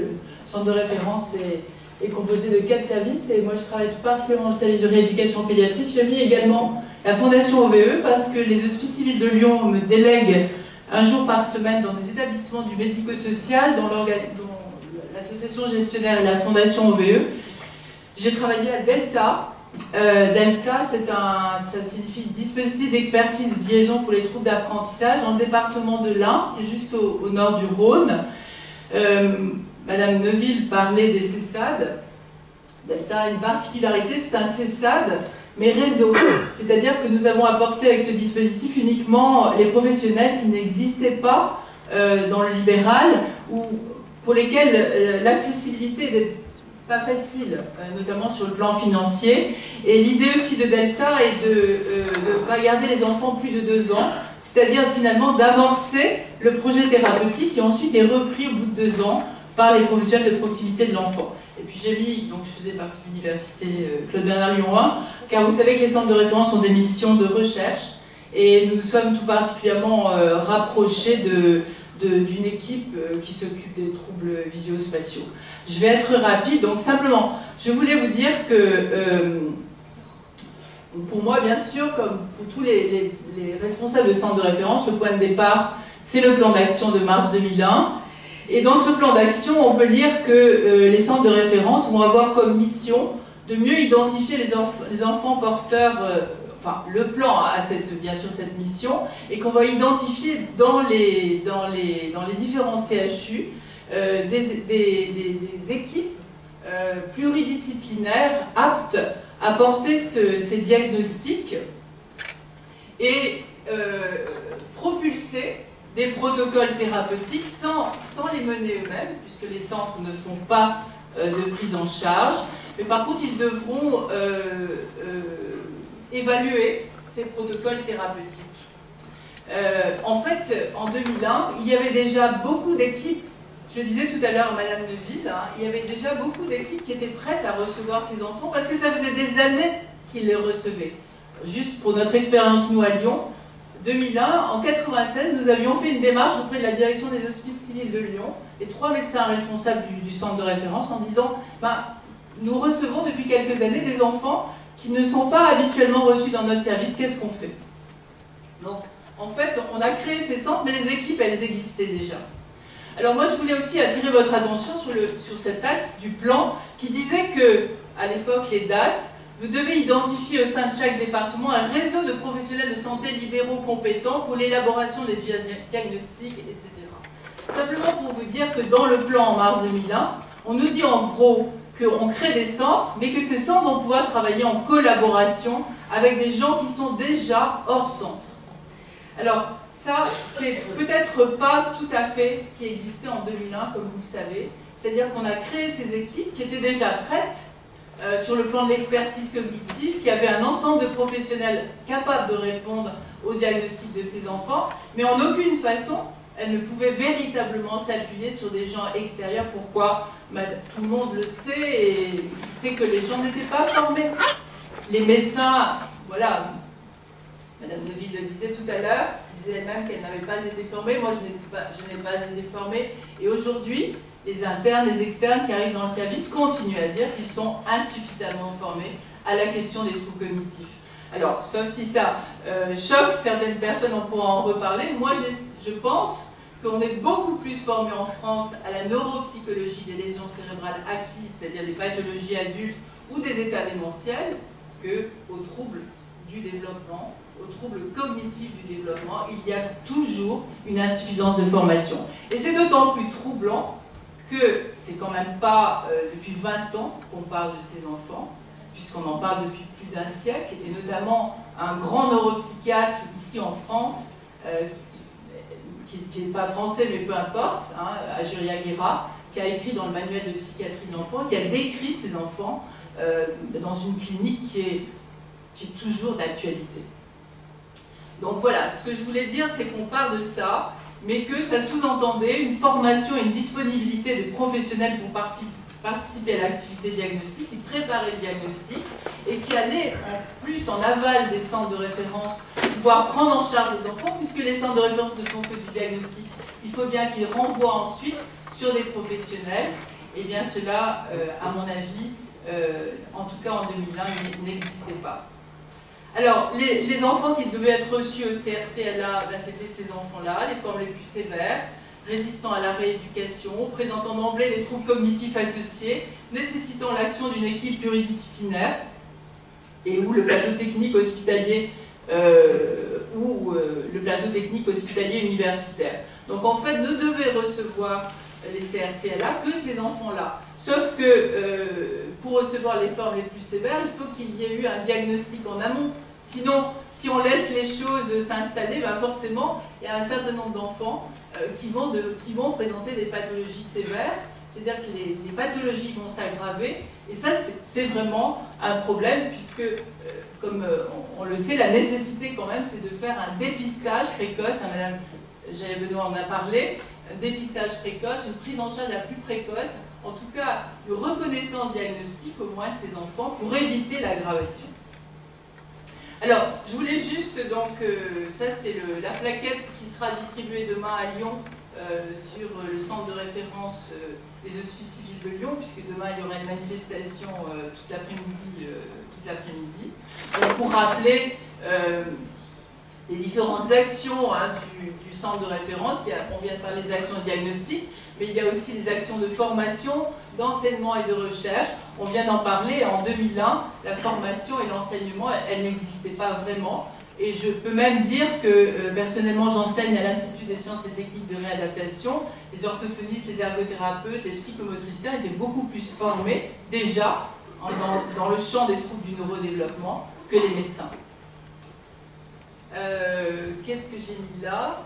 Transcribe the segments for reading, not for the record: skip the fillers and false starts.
Le centre de référence est composé de 4 services et moi je travaille tout particulièrement au service de rééducation pédiatrique. J'ai mis également la Fondation OVE parce que les Hospices civils de Lyon me délèguent un jour par semaine dans des établissements du médico-social, dont l'association gestionnaire et la Fondation OVE. J'ai travaillé à Delta. Delta, ça signifie dispositif d'expertise et de liaison pour les troubles d'apprentissage dans le département de l'Ain, qui est juste au nord du Rhône. Madame Neuville parlait des CESAD. Delta a une particularité, c'est un CESAD, mais réseau. C'est-à-dire que nous avons apporté avec ce dispositif uniquement les professionnels qui n'existaient pas dans le libéral ou pour lesquels l'accessibilité n'est pas facile, notamment sur le plan financier. Et l'idée aussi de Delta est de ne pas garder les enfants plus de 2 ans, c'est-à-dire finalement d'amorcer le projet thérapeutique qui ensuite est repris au bout de 2 ans par les professionnels de proximité de l'enfant. Et puis j'ai mis, donc je faisais partie de l'université Claude Bernard Lyon 1, car vous savez que les centres de référence ont des missions de recherche, et nous sommes tout particulièrement rapprochés d'une équipe qui s'occupe des troubles visio-spatiaux. Je vais être rapide, donc simplement, je voulais vous dire que pour moi, bien sûr, comme pour tous les responsables de centres de référence, le point de départ, c'est le plan d'action de mars 2001. Et dans ce plan d'action, on peut lire que les centres de référence vont avoir comme mission de mieux identifier les enfants porteurs, enfin le plan a bien sûr cette mission, et qu'on va identifier dans les différents CHU des équipes pluridisciplinaires aptes à porter ces diagnostics et propulser des protocoles thérapeutiques sans les mener eux-mêmes, puisque les centres ne font pas de prise en charge, mais par contre ils devront évaluer ces protocoles thérapeutiques. En fait, en 2001, il y avait déjà beaucoup d'équipes, je disais tout à l'heure à Madame Neuville, il y avait déjà beaucoup d'équipes qui étaient prêtes à recevoir ces enfants, parce que ça faisait des années qu'ils les recevaient. Juste pour notre expérience, nous, à Lyon, 2001, en 1996, nous avions fait une démarche auprès de la direction des Hospices civils de Lyon et 3 médecins responsables du centre de référence en disant nous recevons depuis quelques années des enfants qui ne sont pas habituellement reçus dans notre service, qu'est-ce qu'on fait? Donc, en fait, on a créé ces centres, mais les équipes, elles existaient déjà. Alors moi, je voulais aussi attirer votre attention sur cet axe du plan qui disait que, à l'époque, les DAS, vous devez identifier au sein de chaque département un réseau de professionnels de santé libéraux compétents pour l'élaboration des diagnostics, etc. Simplement pour vous dire que dans le plan en mars 2001, on nous dit en gros qu'on crée des centres, mais que ces centres vont pouvoir travailler en collaboration avec des gens qui sont déjà hors centre. Alors ça, c'est peut-être pas tout à fait ce qui existait en 2001, comme vous le savez. C'est-à-dire qu'on a créé ces équipes qui étaient déjà prêtes sur le plan de l'expertise cognitive, qui avait un ensemble de professionnels capables de répondre au diagnostic de ces enfants, mais en aucune façon, elles ne pouvaient véritablement s'appuyer sur des gens extérieurs. Pourquoi? Tout le monde le sait, et sait que les gens n'étaient pas formés. Les médecins, voilà, Madame Neuville le disait tout à l'heure, disait elle-même qu'elle n'avait pas été formée, moi je n'ai pas été formée, et aujourd'hui, les internes, les externes qui arrivent dans le service continuent à dire qu'ils sont insuffisamment formés à la question des troubles cognitifs. Alors, sauf si ça choque certaines personnes, on pourra en reparler. Moi, je pense qu'on est beaucoup plus formé en France à la neuropsychologie des lésions cérébrales acquises, c'est-à-dire des pathologies adultes ou des états démentiels, qu'aux troubles du développement, aux troubles cognitifs du développement. Il y a toujours une insuffisance de formation. Et c'est d'autant plus troublant que c'est quand même pas depuis 20 ans qu'on parle de ces enfants, puisqu'on en parle depuis plus d'un siècle, et notamment un grand neuropsychiatre ici en France, qui n'est pas français mais peu importe, Ajuria Guerra, qui a écrit dans le manuel de psychiatrie de l'enfant, qui a décrit ces enfants dans une clinique qui est toujours d'actualité. Donc voilà, ce que je voulais dire, c'est qu'on parle de ça, mais que ça sous-entendait une formation et une disponibilité de professionnels pour participer à l'activité diagnostique, qui préparaient le diagnostic et qui allaient en plus en aval des centres de référence pouvoir prendre en charge les enfants, puisque les centres de référence ne font que du diagnostic. Il faut bien qu'ils renvoient ensuite sur des professionnels. eh bien cela, à mon avis, en tout cas en 2001, n'existait pas. Alors, les enfants qui devaient être reçus au CRTLA, ben, c'était ces enfants-là, les formes les plus sévères, résistant à la rééducation, présentant d'emblée des troubles cognitifs associés, nécessitant l'action d'une équipe pluridisciplinaire, et où le plateau technique hospitalier universitaire. Donc en fait, ne devaient recevoir les CRTLA que ces enfants-là. Sauf que pour recevoir les formes les plus sévères, il faut qu'il y ait eu un diagnostic en amont. Sinon, si on laisse les choses s'installer, ben forcément, il y a un certain nombre d'enfants qui vont présenter des pathologies sévères, c'est-à-dire que les pathologies vont s'aggraver, et ça, c'est vraiment un problème, puisque, comme on le sait, la nécessité quand même, c'est de faire un dépistage précoce, hein, Madame Jaël-Benoît en a parlé, un dépistage précoce, une prise en charge la plus précoce, en tout cas, une reconnaissance diagnostique au moins de ces enfants pour éviter l'aggravation. Alors, je voulais juste, donc, ça c'est la plaquette qui sera distribuée demain à Lyon sur le centre de référence des hospices civils de Lyon, puisque demain il y aura une manifestation toute l'après-midi. Pour rappeler les différentes actions du centre de référence, on vient de parler des actions de diagnostic, mais il y a aussi les actions de formation, d'enseignement et de recherche. On vient d'en parler, en 2001, la formation et l'enseignement, elles n'existaient pas vraiment. Et je peux même dire que, personnellement, j'enseigne à l'Institut des sciences et techniques de réadaptation. Les orthophonistes, les ergothérapeutes, les psychomotriciens étaient beaucoup plus formés, déjà, dans le champ des troubles du neurodéveloppement, que les médecins. Qu'est-ce que j'ai mis là?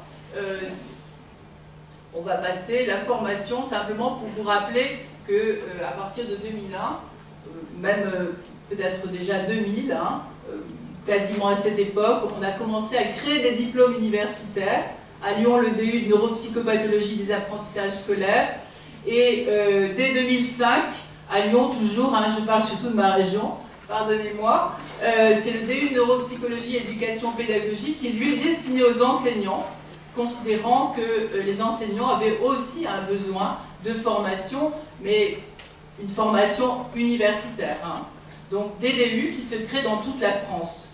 On va passer la formation simplement pour vous rappeler qu'à partir de 2001, même peut-être déjà 2000, quasiment à cette époque, on a commencé à créer des diplômes universitaires. À Lyon, le DU de neuropsychopathologie des apprentissages scolaires. Et dès 2005, à Lyon toujours, je parle surtout de ma région, pardonnez-moi, c'est le DU de neuropsychologie et éducation pédagogique qui lui est destiné aux enseignants, considérant que les enseignants avaient aussi un besoin de formation, mais une formation universitaire. Donc des DU qui se créent dans toute la France.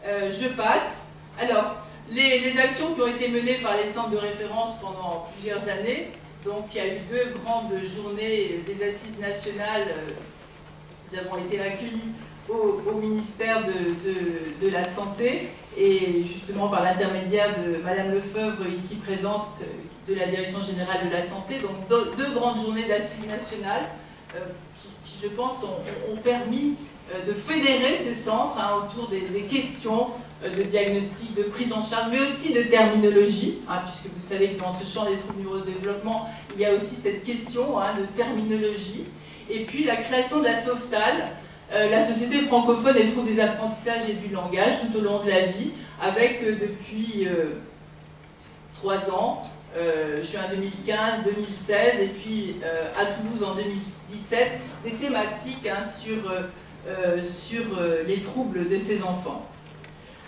Je passe. Alors, les actions qui ont été menées par les centres de référence pendant plusieurs années, donc il y a eu 2 grandes journées des assises nationales. Nous avons été accueillis au ministère de la Santé, et justement par l'intermédiaire de Madame Lefebvre, ici présente, de la Direction Générale de la Santé. Donc 2 grandes journées d'assises nationales qui, je pense, ont permis de fédérer ces centres autour des questions de diagnostic, de prise en charge, mais aussi de terminologie, puisque vous savez que dans ce champ des troubles du neurodéveloppement, il y a aussi cette question de terminologie. Et puis la création de la SOFTAL, la Société francophone des troubles des apprentissages et du langage tout au long de la vie, avec depuis 3 ans, juin 2015, 2016, et puis à Toulouse en 2017, des thématiques sur les troubles de ces enfants.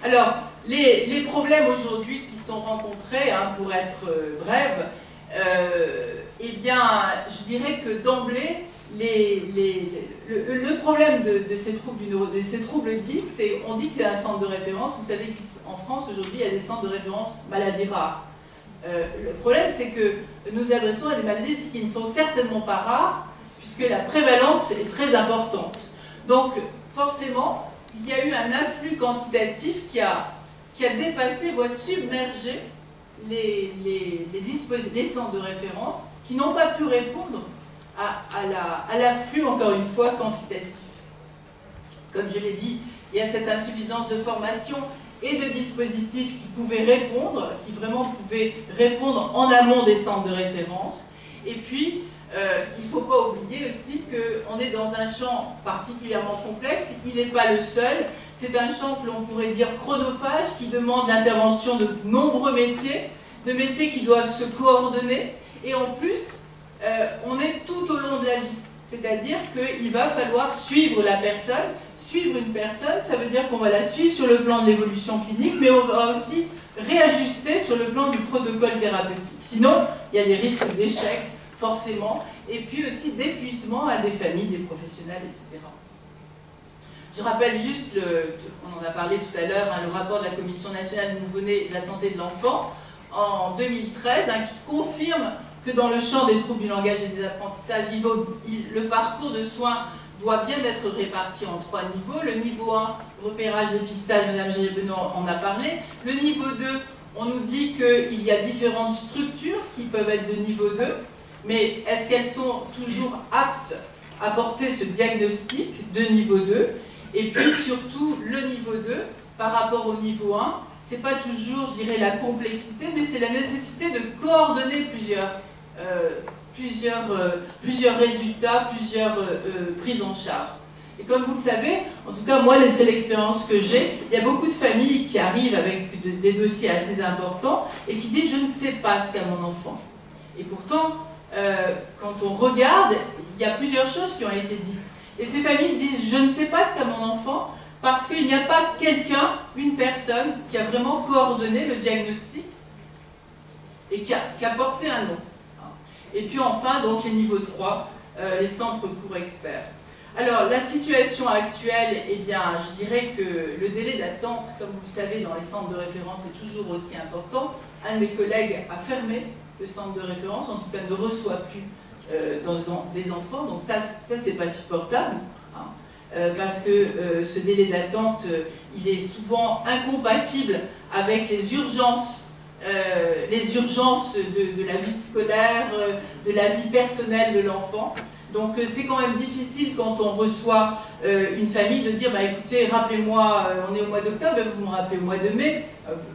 Alors, les problèmes aujourd'hui qui sont rencontrés, pour être brève, eh bien, je dirais que d'emblée, le problème de ces troubles 10, c'est on dit que c'est un centre de référence. Vous savez qu'en France, aujourd'hui, il y a des centres de référence maladies rares. Le problème, c'est que nous adressons à des maladies qui ne sont certainement pas rares, puisque la prévalence est très importante. Donc, forcément, il y a eu un afflux quantitatif qui a dépassé, voire submergé les centres de référence, qui n'ont pas pu répondre à l'afflux, encore une fois, quantitatif. Comme je l'ai dit, il y a cette insuffisance de formation et de dispositifs qui pouvaient répondre, qui vraiment pouvaient répondre en amont des centres de référence. Et puis, il ne faut pas oublier aussi qu'on est dans un champ particulièrement complexe. Il n'est pas le seul. C'est un champ que l'on pourrait dire chronophage, qui demande l'intervention de nombreux métiers, de métiers qui doivent se coordonner. Et en plus, on est tout au long de la vie. C'est-à-dire qu'il va falloir suivre la personne. Suivre une personne, ça veut dire qu'on va la suivre sur le plan de l'évolution clinique, mais on va aussi réajuster sur le plan du protocole thérapeutique. Sinon, il y a des risques d'échec forcément, et puis aussi d'épuisement à des familles, des professionnels, etc. Je rappelle juste, on en a parlé tout à l'heure, le rapport de la Commission nationale du nouveau-né et de la santé de l'enfant en 2013, qui confirme que dans le champ des troubles du langage et des apprentissages, le parcours de soins doit bien être réparti en 3 niveaux. Le niveau 1, repérage, dépistage, Mme Jaillet-Benoît en a parlé. Le niveau 2, on nous dit qu'il y a différentes structures qui peuvent être de niveau 2, mais est-ce qu'elles sont toujours aptes à porter ce diagnostic de niveau 2? Et puis surtout, le niveau 2, par rapport au niveau 1, c'est pas toujours, je dirais, la complexité, mais c'est la nécessité de coordonner plusieurs résultats, plusieurs prises en charge. Et comme vous le savez, en tout cas moi c'est l'expérience que j'ai, il y a beaucoup de familles qui arrivent avec des dossiers assez importants et qui disent je ne sais pas ce qu'a mon enfant. Et pourtant, quand on regarde, il y a plusieurs choses qui ont été dites. Et ces familles disent je ne sais pas ce qu'a mon enfant parce qu'il n'y a pas quelqu'un, une personne qui a vraiment coordonné le diagnostic et qui a porté un nom. Et puis enfin, donc les niveaux 3, les centres pour experts. Alors, la situation actuelle, eh bien, je dirais que le délai d'attente, comme vous le savez, dans les centres de référence est toujours aussi important. Un de mes collègues a fermé le centre de référence, en tout cas ne reçoit plus des enfants, donc ça c'est pas supportable, parce que ce délai d'attente, il est souvent incompatible avec les urgences de la vie scolaire, de la vie personnelle de l'enfant. Donc c'est quand même difficile quand on reçoit une famille de dire bah, écoutez, rappelez-moi, on est au mois d'octobre, vous me rappelez au mois de mai,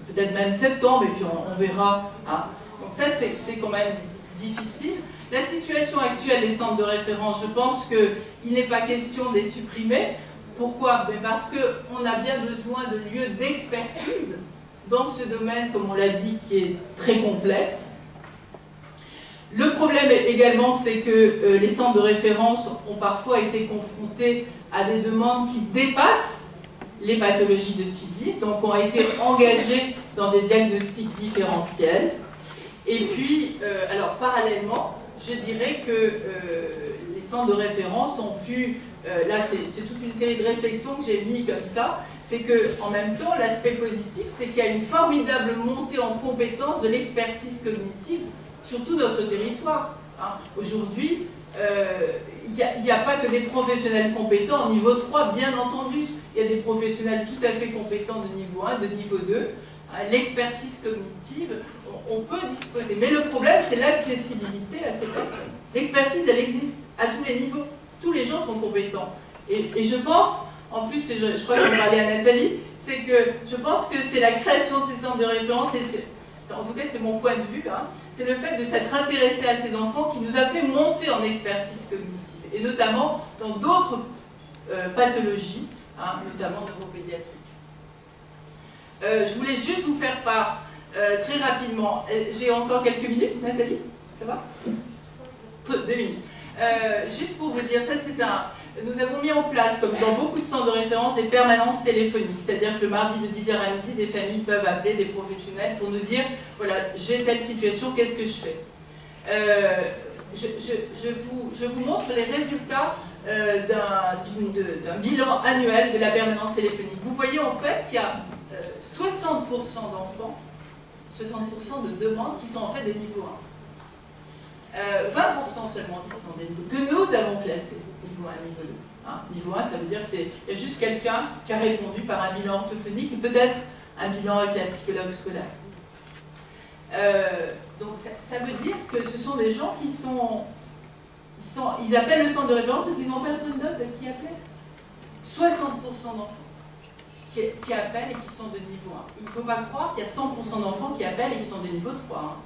peut-être même septembre, et puis on verra. Hein. Donc ça c'est quand même difficile. La situation actuelle des centres de référence, je pense qu'il n'est pas question de les supprimer. Pourquoi? Parce qu'on a bien besoin de lieux d'expertise dans ce domaine, comme on l'a dit, qui est très complexe. Le problème également, c'est que les centres de référence ont parfois été confrontés à des demandes qui dépassent les pathologies de type 10, donc ont été engagés dans des diagnostics différentiels. Et puis, alors parallèlement, je dirais que les centres de référence ont pu, là c'est toute une série de réflexions que j'ai mis comme ça, c'est qu'en même temps, l'aspect positif, c'est qu'il y a une formidable montée en compétence de l'expertise cognitive sur tout notre territoire. Hein. Aujourd'hui, il n'y a pas que des professionnels compétents au niveau 3, bien entendu. Il y a des professionnels tout à fait compétents de niveau 1, de niveau 2. L'expertise cognitive, on peut disposer. Mais le problème, c'est l'accessibilité à ces personnes. L'expertise, elle existe à tous les niveaux. Tous les gens sont compétents. Et je pense, en plus, je crois que j'en parlais à Nathalie, c'est que je pense que c'est la création de ces centres de référence, en tout cas c'est mon point de vue, hein, c'est le fait de s'être intéressé à ces enfants qui nous a fait monter en expertise cognitive, et notamment dans d'autres pathologies, hein, notamment neuropédiatriques. Je voulais juste vous faire part, très rapidement, j'ai encore quelques minutes, Nathalie, ça va? 2 minutes. Juste pour vous dire, ça c'est nous avons mis en place, comme dans beaucoup de centres de référence, des permanences téléphoniques. C'est-à-dire que le mardi de 10h à midi, des familles peuvent appeler des professionnels pour nous dire, voilà, j'ai telle situation, qu'est-ce que je fais? Je vous montre les résultats d'un bilan annuel de la permanence téléphonique. Vous voyez en fait qu'il y a 60% d'enfants, 60% de demandes qui sont en fait des niveaux 1. 20% seulement qui sont des niveaux que nous avons classés, niveau 1, niveau 2. Hein, niveau 1, ça veut dire qu'il y a juste quelqu'un qui a répondu par un bilan orthophonique et peut-être un bilan avec la psychologue scolaire. Donc ça veut dire que ce sont des gens ils appellent le centre de référence parce qu'ils n'ont personne d'autre qui appelle. 60% d'enfants qui appellent et qui sont de niveau 1. Il ne faut pas croire qu'il y a 100% d'enfants qui appellent et qui sont de niveau 3. Hein.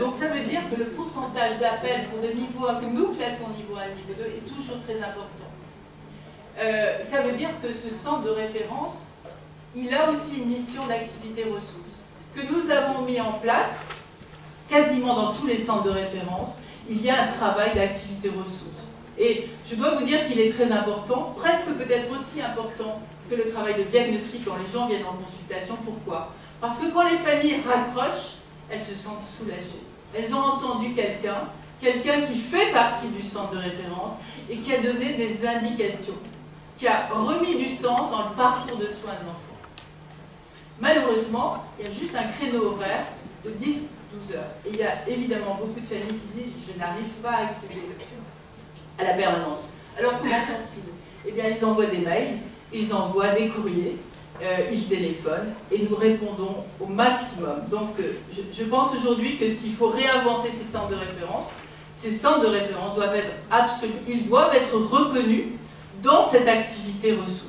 Donc ça veut dire que le pourcentage d'appels pour des niveaux 1 que nous classons niveau 1 et niveau 2 est toujours très important. Ça veut dire que ce centre de référence, il a aussi une mission d'activité ressources que nous avons mis en place quasiment dans tous les centres de référence. Il y a un travail d'activité ressources. Et je dois vous dire qu'il est très important, presque peut-être aussi important que le travail de diagnostic quand les gens viennent en consultation. Pourquoi? Parce que quand les familles raccrochent, elles se sentent soulagées. elles ont entendu quelqu'un qui fait partie du centre de référence et qui a donné des indications, qui a remis du sens dans le parcours de soins de l'enfant. Malheureusement, il y a juste un créneau horaire de 10-12 heures. Et il y a évidemment beaucoup de familles qui disent « je n'arrive pas à accéder à la permanence ». Alors comment font-ils? Eh bien, ils envoient des mails, ils envoient des courriers, ils téléphonent et nous répondons au maximum. Donc, je pense aujourd'hui que s'il faut réinventer ces centres de référence doivent être absolus, ils doivent être reconnus dans cette activité ressource.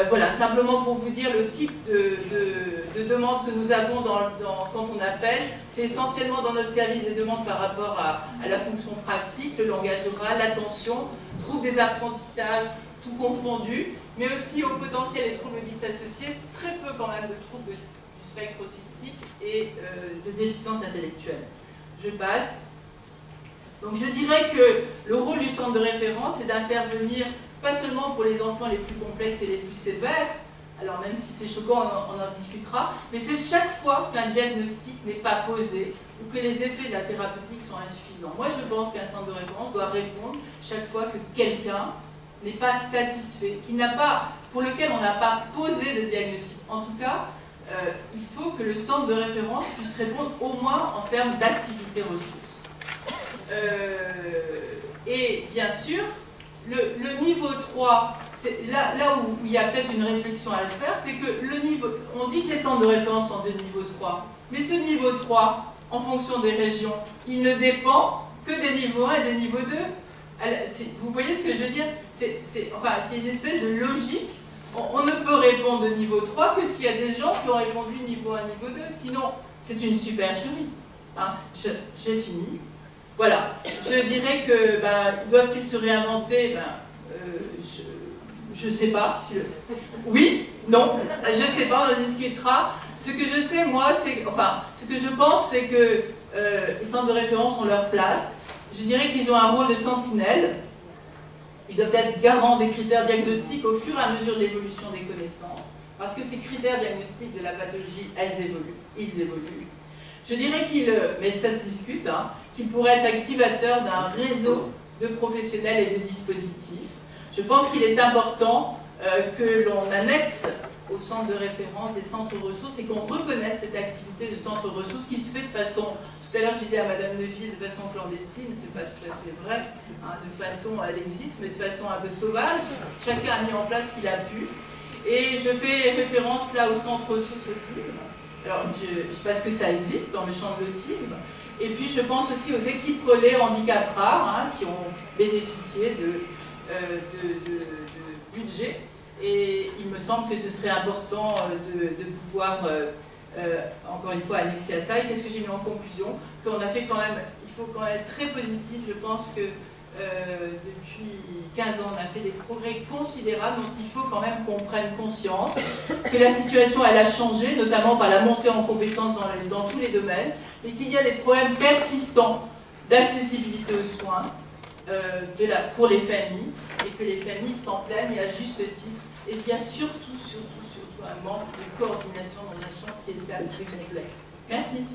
Voilà, simplement pour vous dire le type de demande que nous avons quand on appelle. C'est essentiellement dans notre service des demandes par rapport à la fonction praxique, le langage oral, l'attention, troubles des apprentissages, tout confondu, mais aussi au potentiel des troubles dissociés, très peu quand même de troubles du spectre autistique et de déficience intellectuelle. Je passe. Donc je dirais que le rôle du centre de référence est d'intervenir pas seulement pour les enfants les plus complexes et les plus sévères, alors même si c'est choquant, on en discutera, mais c'est chaque fois qu'un diagnostic n'est pas posé ou que les effets de la thérapeutique sont insuffisants. Moi, je pense qu'un centre de référence doit répondre chaque fois que quelqu'un n'est pas satisfait, pour lequel on n'a pas posé de diagnostic. En tout cas, il faut que le centre de référence puisse répondre au moins en termes d'activité ressources. Et bien sûr, le niveau 3, là où il y a peut-être une réflexion à le faire, c'est que le niveau, on dit que les centres de référence sont de niveau 3, mais ce niveau 3, en fonction des régions, il ne dépend que des niveaux 1 et des niveaux 2. Vous voyez ce que je veux dire? C'est une espèce de logique. On ne peut répondre de niveau 3 que s'il y a des gens qui ont répondu niveau 1, niveau 2. Sinon, c'est une supercherie. Hein, j'ai fini. Voilà. Je dirais que doivent-ils se réinventer? Je ne sais pas. Oui, non, je ne sais pas, on en discutera. Ce que je sais, moi, ce que je pense, c'est que les centres de référence ont leur place. Je dirais qu'ils ont un rôle de sentinelle. Ils doivent être garants des critères diagnostiques au fur et à mesure de l'évolution des connaissances. Parce que ces critères diagnostiques de la pathologie, ils évoluent. Je dirais mais ça se discute, hein, qu'ils pourraient être activateurs d'un réseau de professionnels et de dispositifs. Je pense qu'il est important que l'on annexe au centre de référence des centres ressources et qu'on reconnaisse cette activité de centre ressources qui se fait de façon... Tout à l'heure, je disais à Madame Neville, de façon clandestine, c'est pas tout à fait vrai, hein, de façon, elle existe, mais de façon un peu sauvage. Chacun a mis en place ce qu'il a pu. Et je fais référence là au centre ressources autisme. Alors, parce que ça existe dans le champ de l'autisme. Et puis, je pense aussi aux équipes relais handicap rare, hein, qui ont bénéficié de budget. Et il me semble que ce serait important de pouvoir... encore une fois, annexé à ça. Et qu'est-ce que j'ai mis en conclusion? Qu'on a fait quand même, il faut quand même être très positif. Je pense que depuis 15 ans, on a fait des progrès considérables, donc il faut quand même qu'on prenne conscience que la situation, elle a changé, notamment par la montée en compétences dans tous les domaines, mais qu'il y a des problèmes persistants d'accessibilité aux soins pour les familles, et que les familles s'en plaignent, et à juste titre. Et il y a surtout un manque de coordination dans un champ qui est assez complexe. Merci.